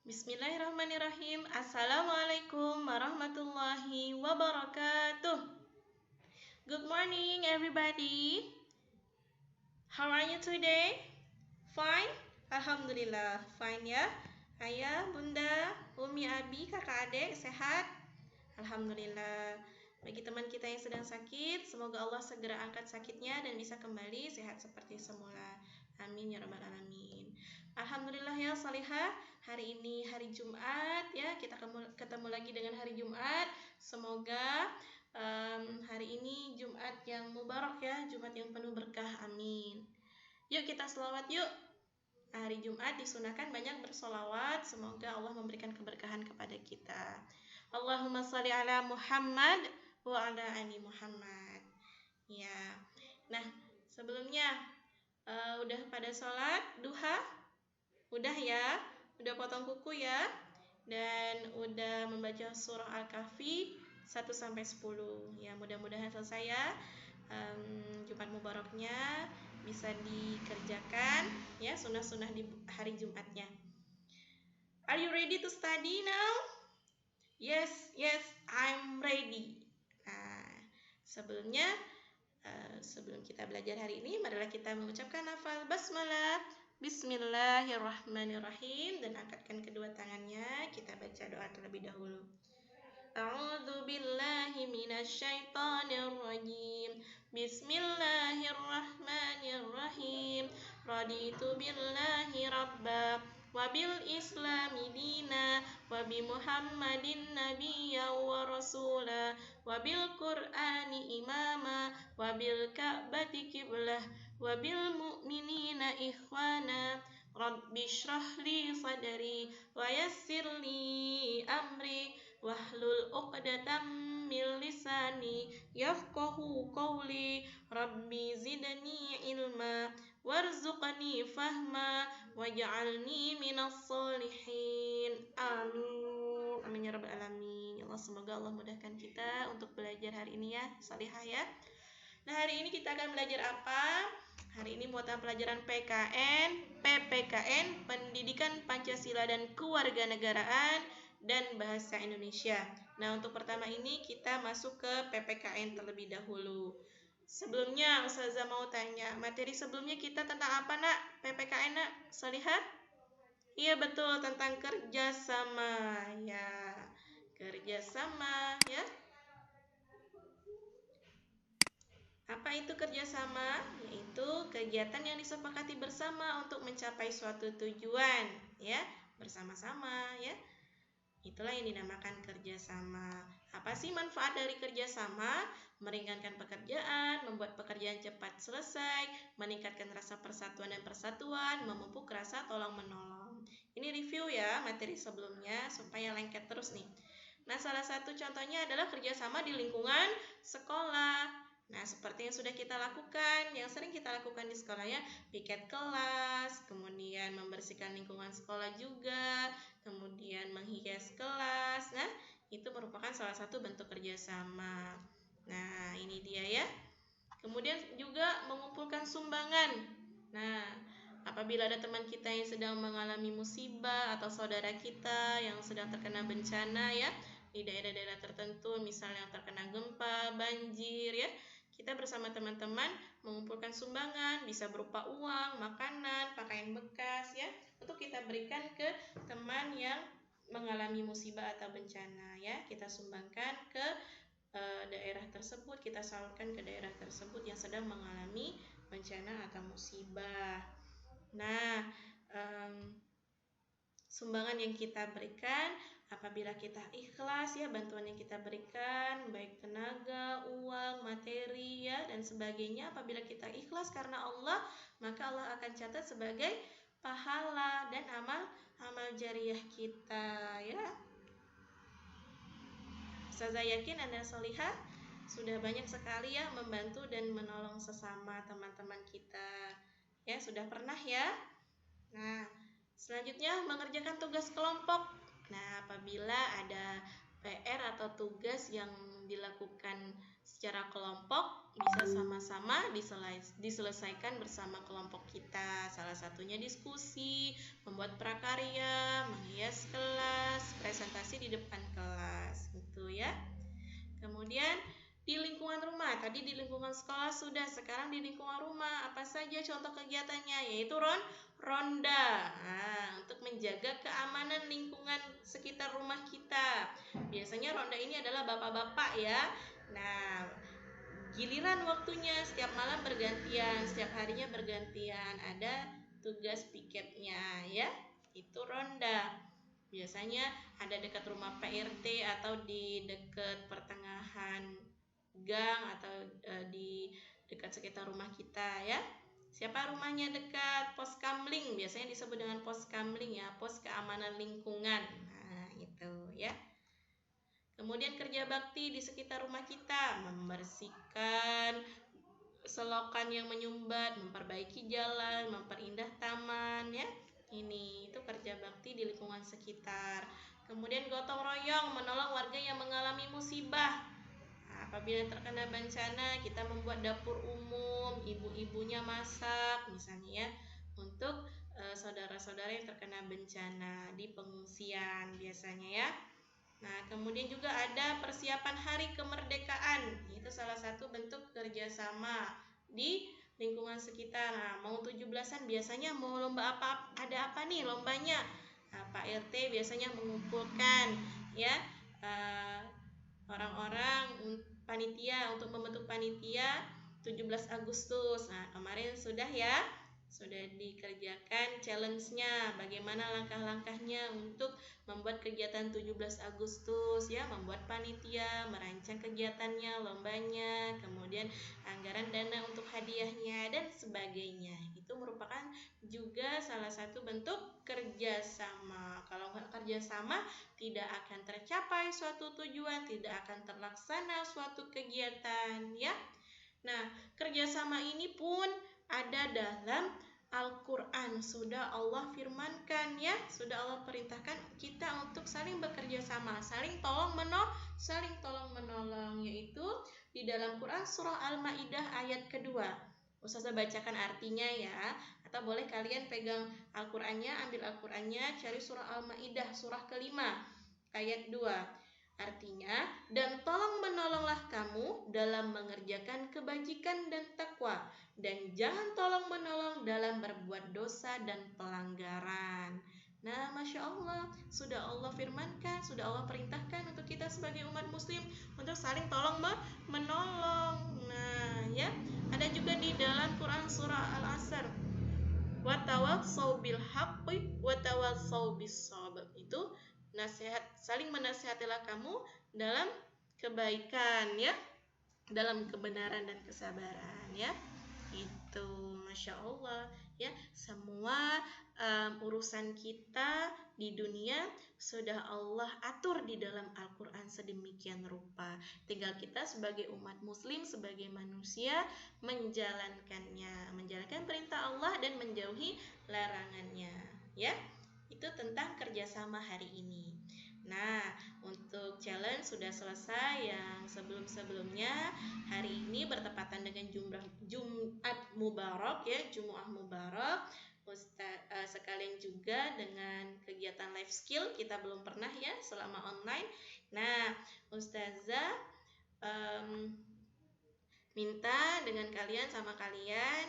Bismillahirrahmanirrahim. Assalamualaikum warahmatullahi wabarakatuh. Good morning everybody. How are you today? Fine? Alhamdulillah, fine ya. Ayah, bunda, umi, abi, kakak, adik, sehat? Alhamdulillah. Bagi teman kita yang sedang sakit, semoga Allah segera angkat sakitnya dan bisa kembali sehat seperti semula. Amin ya rabbal alamin. Alhamdulillah ya salihah. Hari ini hari Jumat ya, kita ketemu lagi dengan hari Jumat. Semoga hari ini Jumat yang mubarak ya, Jumat yang penuh berkah. Amin. Yuk kita selawat yuk. Hari Jumat disunahkan banyak bersolawat. Semoga Allah memberikan keberkahan kepada kita. Allahumma sholli ala Muhammad wa ala ali Muhammad. Ya. Nah, sebelumnya udah pada sholat duha? Udah ya? Udah potong kuku ya? Dan udah membaca surah Al-Kahfi 1 sampai 10. Ya, mudah-mudahan selesai ya. Jumat mubaraknya bisa dikerjakan ya, sunnah-sunnah di hari Jumatnya. Are you ready to study now? Yes, I'm ready. Nah, sebelum kita belajar hari ini, marilah kita mengucapkan lafaz basmalah. Bismillahirrahmanirrahim, dan angkatkan kedua tangannya. Kita baca doa terlebih dahulu. A'udzu billahi minasyaitonir rajim. Bismillahirrahmanirrahim. Raditu billahi rabba wa bil islami dina wa bi Muhammadin nabiyya wa rasula wa bil Qur'ani imama wa bil Ka'bati qiblah wa bil mu'minina ikhwana. Rabbi shrah li sadri wa yassir li amri wahlul 'uqdatam min lisani yafqahu qawli. Rabbi zidni ilma warzuqni fahma waj'alni minas sholihin. Amin. Amin ya rabbal alamin. Ya Allah, semoga Allah mudahkan kita untuk belajar hari ini ya, salihah ya. Nah, hari ini kita akan belajar apa? Hari ini muatan pelajaran PPKN, Pendidikan Pancasila dan Kewarganegaraan dan Bahasa Indonesia. Nah, untuk pertama ini kita masuk ke PPKN terlebih dahulu. Sebelumnya, Ustazah mau tanya, materi sebelumnya kita tentang apa, Nak? PPKN, Nak? Salihah? Iya, betul, tentang kerjasama. Ya, kerjasama, ya. Apa itu kerjasama? Yaitu kegiatan yang disepakati bersama untuk mencapai suatu tujuan, ya, bersama-sama, ya. Itulah yang dinamakan kerjasama. Apa sih manfaat dari kerjasama? Meringankan pekerjaan, membuat pekerjaan cepat selesai, meningkatkan rasa persatuan dan persatuan, memupuk rasa tolong-menolong. Ini review ya materi sebelumnya supaya lengket terus nih. Nah, salah satu contohnya adalah kerjasama di lingkungan sekolah. Nah, seperti yang sudah kita lakukan, yang sering kita lakukan di sekolah ya, piket kelas, kemudian membersihkan lingkungan sekolah juga, kemudian menghias kelas. Nah, itu merupakan salah satu bentuk kerjasama. Nah, ini dia ya. Kemudian juga mengumpulkan sumbangan. Nah, apabila ada teman kita yang sedang mengalami musibah atau saudara kita yang sedang terkena bencana ya, di daerah-daerah tertentu, misalnya yang terkena gempa, banjir ya, kita bersama teman-teman mengumpulkan sumbangan, bisa berupa uang, makanan, pakaian bekas ya, untuk kita berikan ke teman yang mengalami musibah atau bencana ya. Kita sumbangkan ke daerah tersebut, kita salurkan ke daerah tersebut yang sedang mengalami bencana atau musibah. Nah, sumbangan yang kita berikan apabila kita ikhlas ya, bantuan yang kita berikan baik tenaga, uang, materi ya dan sebagainya, apabila kita ikhlas karena Allah, maka Allah akan catat sebagai pahala dan amal jariah kita ya. Ustazah yakin Anda solihah sudah banyak sekali ya membantu dan menolong sesama teman-teman kita ya, sudah pernah ya. Nah, selanjutnya mengerjakan tugas kelompok. Nah, apabila ada PR atau tugas yang dilakukan secara kelompok bisa sama-sama diselesaikan bersama kelompok kita. Salah satunya diskusi, membuat prakarya, menghias kelas, presentasi di depan kelas, gitu ya. Kemudian di lingkungan rumah, tadi di lingkungan sekolah sudah, sekarang di lingkungan rumah apa saja contoh kegiatannya, yaitu ronda. Nah, untuk menjaga keamanan lingkungan sekitar rumah kita. Biasanya ronda ini adalah bapak-bapak ya. Nah, giliran waktunya setiap malam bergantian, setiap harinya bergantian, ada tugas piketnya ya. Itu ronda. Biasanya ada dekat rumah Pak RT atau di dekat pertengahan gang atau di dekat sekitar rumah kita ya. Siapa rumahnya dekat pos kamling, biasanya disebut dengan pos kamling ya, pos keamanan lingkungan. Nah, itu ya. Kemudian kerja bakti di sekitar rumah kita, membersihkan selokan yang menyumbat, memperbaiki jalan, memperindah taman ya. Ini itu kerja bakti di lingkungan sekitar. Kemudian gotong royong, menolong warga yang mengalami musibah. Nah, apabila terkena bencana, kita membuat dapur umum, ibu-ibunya masak misalnya ya, untuk saudara-saudara yang terkena bencana di pengungsian biasanya ya. Nah, kemudian juga ada persiapan hari kemerdekaan. Itu salah satu bentuk kerjasama di lingkungan sekitar. Nah, mau 17-an biasanya mau lomba apa? Ada apa nih lombanya? Nah, Pak RT biasanya mengumpulkan ya orang-orang panitia untuk membentuk panitia 17 Agustus. Nah, kemarin sudah ya. Sudah dikerjakan challenge-nya, bagaimana langkah-langkahnya untuk membuat kegiatan 17 Agustus ya, membuat panitia, merancang kegiatannya, lombanya, kemudian anggaran dana untuk hadiahnya dan sebagainya. Itu merupakan juga salah satu bentuk kerjasama. Kalau nggak kerjasama, tidak akan tercapai suatu tujuan, tidak akan terlaksana suatu kegiatan ya. Nah, kerjasama ini pun ada dalam Al-Quran. Sudah Allah firmankan ya, sudah Allah perintahkan kita untuk saling bekerja sama, saling tolong menolong, yaitu di dalam Quran surah Al-Maidah ayat kedua. Ustazah bacakan artinya ya, atau boleh kalian pegang Al-Qurannya, ambil Al-Qurannya, cari surah Al-Maidah surah kelima ayat 2. Artinya, dan tolong menolonglah kamu dalam mengerjakan kebajikan dan takwa, dan jangan tolong menolong dalam berbuat dosa dan pelanggaran. Nah, Masya Allah, sudah Allah firmankan, sudah Allah perintahkan untuk kita sebagai umat muslim untuk saling tolong menolong. Nah, ya, ada juga di dalam Quran surah Al-Asr. Watawassaw bil haqqi watawassaw bis sabr. Itu nasihat, saling menasihatilah kamu dalam kebaikan ya, dalam kebenaran dan kesabaran ya. Itu Masya Allah ya, semua urusan kita di dunia sudah Allah atur di dalam Al-Quran sedemikian rupa. Tinggal kita sebagai umat muslim, sebagai manusia menjalankannya, menjalankan perintah Allah dan menjauhi larangannya ya. Itu tentang kerjasama hari ini. Nah, untuk challenge sudah selesai. Yang sebelum-sebelumnya, hari ini bertepatan dengan Jumat Mubarak ya, Jumu'ah Mubarak. Sekalian juga dengan kegiatan life skill, kita belum pernah ya selama online. Nah, Ustazah minta dengan kalian, sama kalian,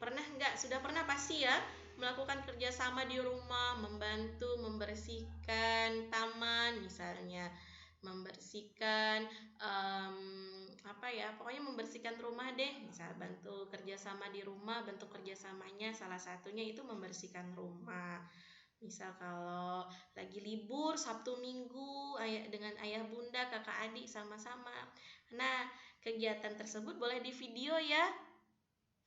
pernah nggak? Sudah pernah pasti ya melakukan kerjasama di rumah, membantu membersihkan taman misalnya, membersihkan pokoknya membersihkan rumah deh, misal bantu kerjasama di rumah. Bentuk kerjasamanya salah satunya itu membersihkan rumah. Misal kalau lagi libur Sabtu Minggu dengan ayah bunda, kakak adik sama-sama. Nah, kegiatan tersebut boleh di video ya,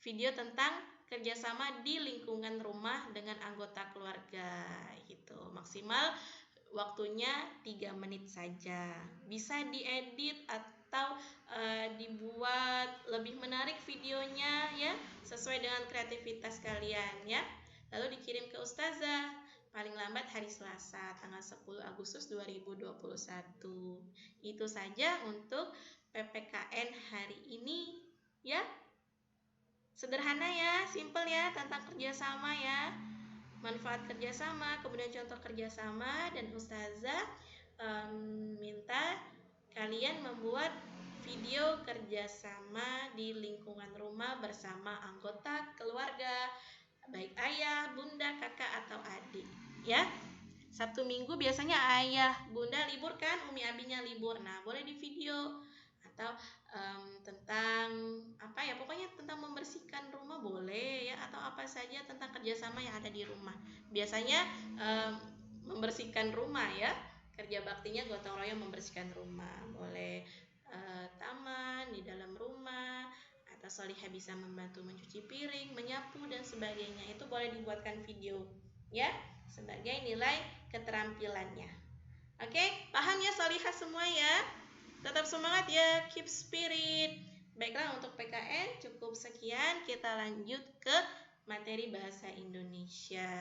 video tentang kerjasama di lingkungan rumah dengan anggota keluarga gitu. Maksimal waktunya 3 menit saja. Bisa diedit atau dibuat lebih menarik videonya ya, sesuai dengan kreativitas kalian ya. Lalu dikirim ke Ustazah paling lambat hari Selasa tanggal 10 Agustus 2021. Itu saja untuk PPKN hari ini ya. Sederhana ya, simple ya, tentang kerjasama ya. Manfaat kerjasama, kemudian contoh kerjasama, dan Ustazah minta kalian membuat video kerjasama di lingkungan rumah bersama anggota keluarga, baik ayah, bunda, kakak, atau adik ya. Sabtu Minggu biasanya ayah, bunda libur kan, umi abinya libur. Nah, boleh di video. Atau tentang apa ya, pokoknya tentang membersihkan rumah boleh ya, atau apa saja tentang kerjasama yang ada di rumah. Biasanya membersihkan rumah ya, kerja baktinya gotong royong membersihkan rumah. Boleh taman, di dalam rumah, atau Solihah bisa membantu mencuci piring, menyapu, dan sebagainya. Itu boleh dibuatkan video ya, sebagai nilai keterampilannya. Oke, paham ya Solihah semua ya? Tetap semangat ya, keep spirit. Baiklah, untuk PKN cukup sekian, kita lanjut ke materi bahasa Indonesia.